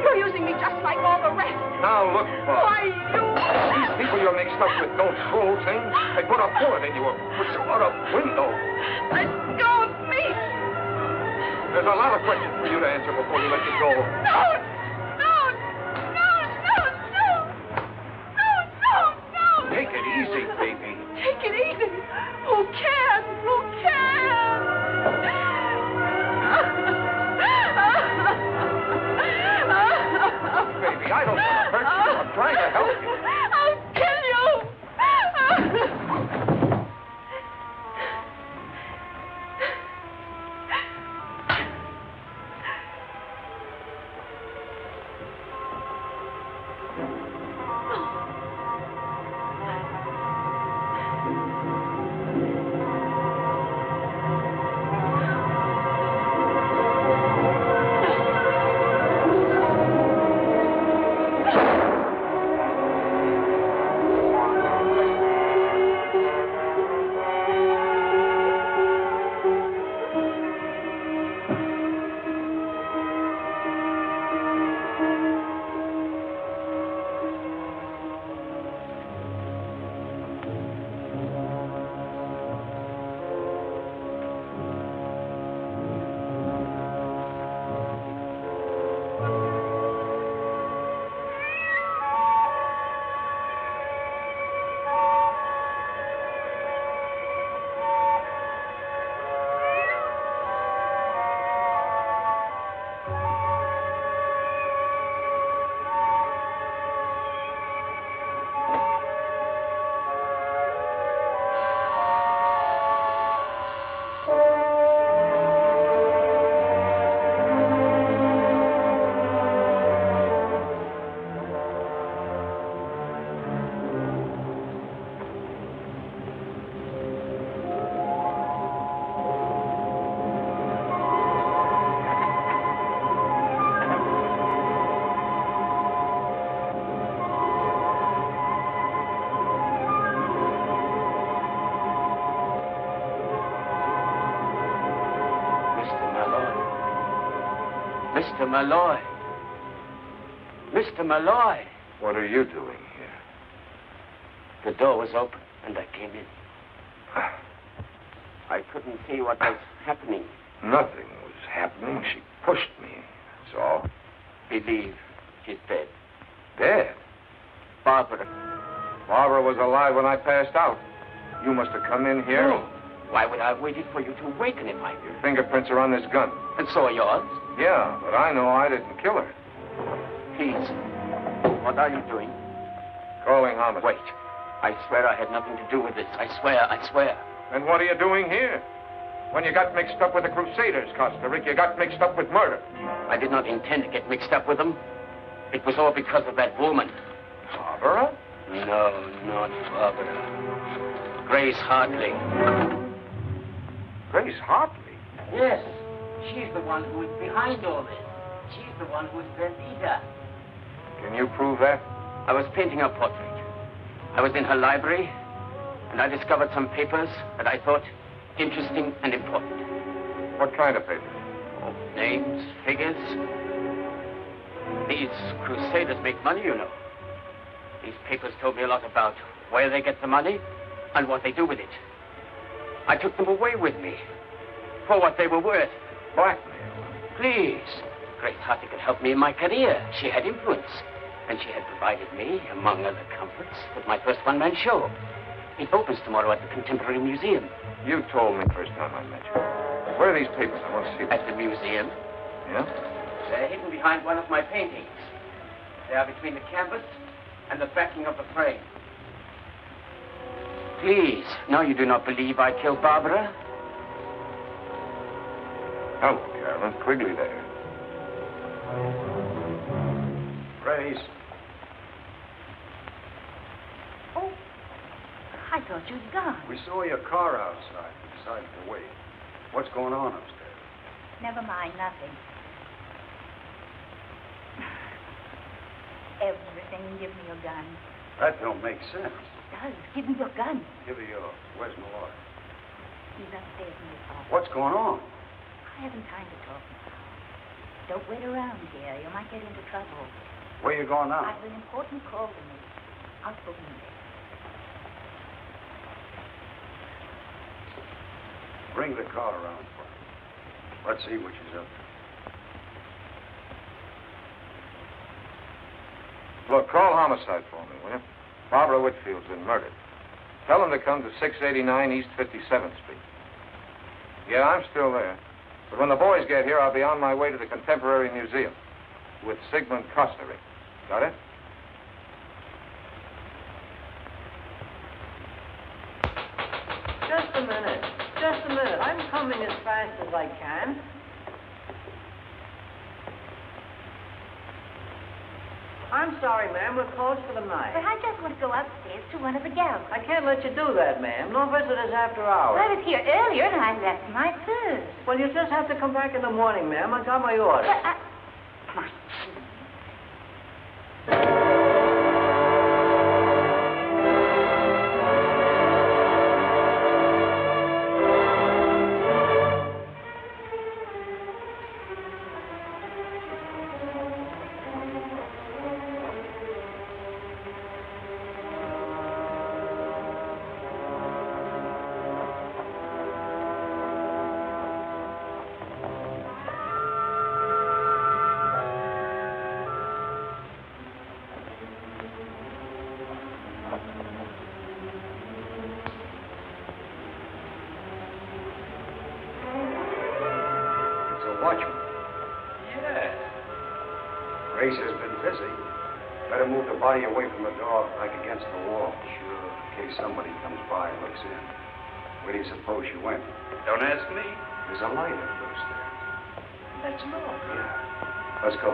You're using me just like all the rest. Now, look, Bob. Why, you... These people you're mixed up with don't fool things. They put a bullet in you or push you out a window. Let go of me. There's a lot of questions for you to answer before we let you go. No. Take it easy, baby. Take it easy. Who can? Who can? Baby, I don't want to hurt you. I'm trying to help you. I'll kill you. Mr. Malloy. Mr. Malloy. What are you doing here? The door was open, and I came in. I couldn't see what was happening. Nothing was happening. She pushed me. That's all. Believe she's dead. Dead? Barbara. Barbara was alive when I passed out. You must have come in here. No. Why would I have waited for you to awaken if I... Your fingerprints are on this gun. And so are yours? Yeah, but I know I didn't kill her. Please. What are you doing? Calling homicide. Wait. I swear I had nothing to do with this. I swear. Then what are you doing here? When you got mixed up with the Crusaders, Costa Rica, you got mixed up with murder. I did not intend to get mixed up with them. It was all because of that woman. Barbara? No, not Barbara. Grace Hartley. Grace Hartley? Yes. She's the one who is behind all this. She's the one who is their leader. Can you prove that? I was painting her portrait. I was in her library, and I discovered some papers that I thought interesting and important. What kind of papers? Oh, names, figures. These Crusaders make money, you know. These papers told me a lot about where they get the money and what they do with it. I took them away with me for what they were worth. Blackmail? Please. Grace Hartley could help me in my career. She had influence. And she had provided me, among other comforts, with my first one-man show. It opens tomorrow at the Contemporary Museum. You told me first time I met you. Where are these papers? I want to see them. At the museum. Yeah? They're hidden behind one of my paintings. They are between the canvas and the backing of the frame. Please, now you do not believe I killed Barbara? Hello, Carolyn. Quigley there. Grace. Oh, I thought you'd gone. We saw your car outside. We decided to wait. What's going on upstairs? Never mind, nothing. Everything. Give me your gun. That don't make sense. It does. Give me your gun. Give her yours. Where's Malloy? He's upstairs in his office. What's going on? I haven't time to talk now. Don't wait around here. You might get into trouble. Where you going now? I've an important call to make. I'll phone you there. Bring the car around for me. Let's see what she's up to. Look, call homicide for me, will you? Barbara Whitfield's been murdered. Tell them to come to 689 East 57th Street. Yeah, I'm still there. But when the boys get here, I'll be on my way to the Contemporary Museum with Sigmund Costa Rica. Got it? Just a minute. Just a minute. I'm coming as fast as I can. I'm sorry, ma'am. We're closed for the night. But I just want to go upstairs to one of the galleries. I can't let you do that, ma'am. No visitors after hours. I was here earlier and I left my purse. Well, you just have to come back in the morning, ma'am. I got my orders. Come on. Grace has been busy. Better move the body away from the door, back against the wall. Sure. In case somebody comes by and looks in. Where do you suppose she went? Don't ask me. There's a light up those stairs. That's all. Yeah. Let's go.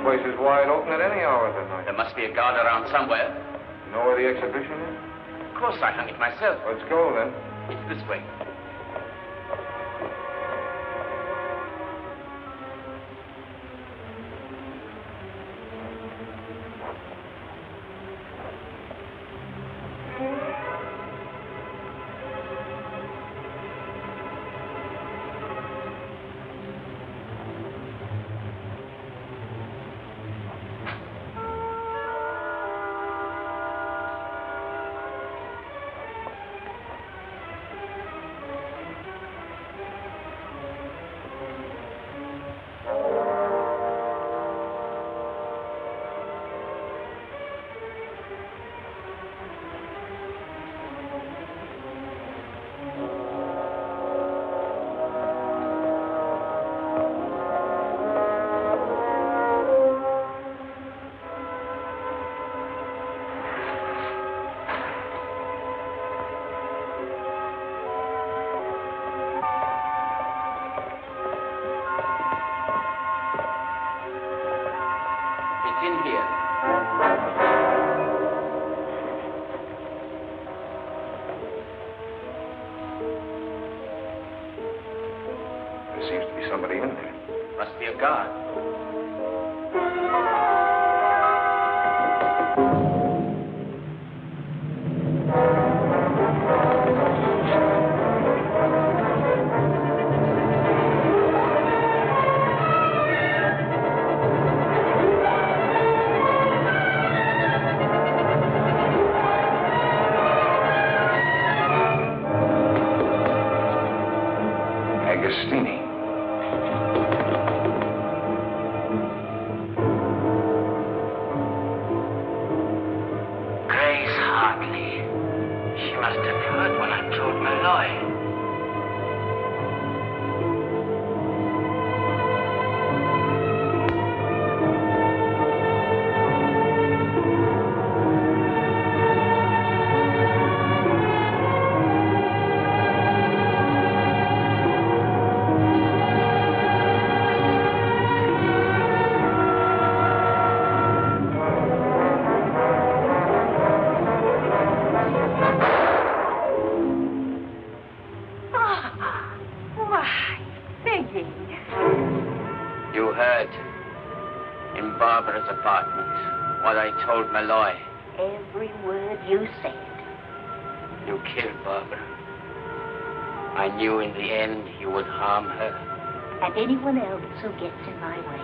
The place is wide open at any hour of the night. There must be a guard around somewhere. You know where the exhibition is? Of course, I hung it myself. Let's go, then. It's this way. There seems to be somebody in there. Must be a guard. Told Malloy. Every word you said. You killed Barbara. I knew in the end you would harm her. And anyone else who gets in my way.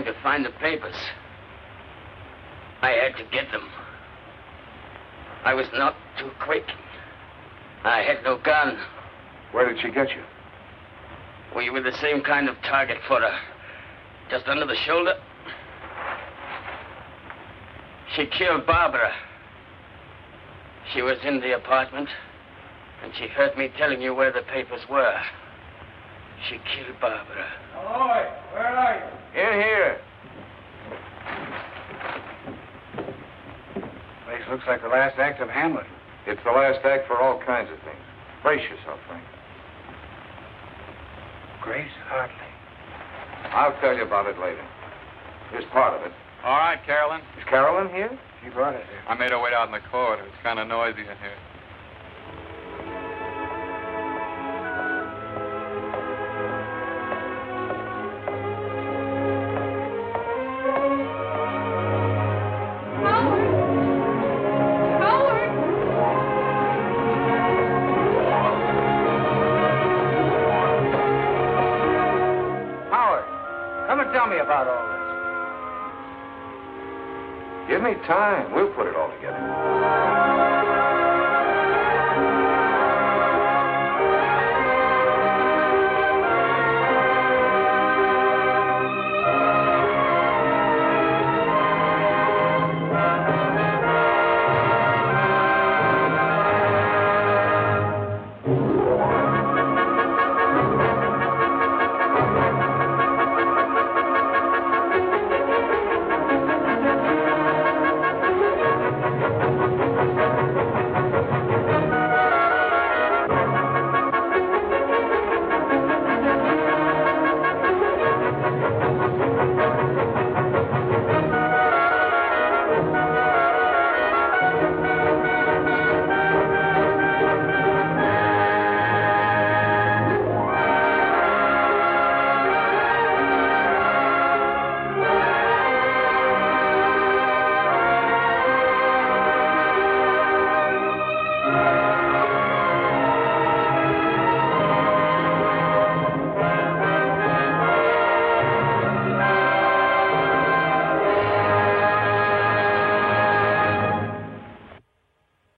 To find the papers. I had to get them. I was not too quick. I had no gun. Where did she get you? We were the same kind of target for her. Just under the shoulder. She killed Barbara. She was in the apartment, and she heard me telling you where the papers were. She killed Barbara. Malloy, where are you? In here. Place looks like the last act of Hamlet. It's the last act for all kinds of things. Brace yourself, Frank. Grace Hartley. I'll tell you about it later. Here's part of it. All right, Carolyn. Is Carolyn here? She brought it here. I made her wait out in the corridor. It's kind of noisy in here. Tell me about all this. Give me time. We'll put it all together.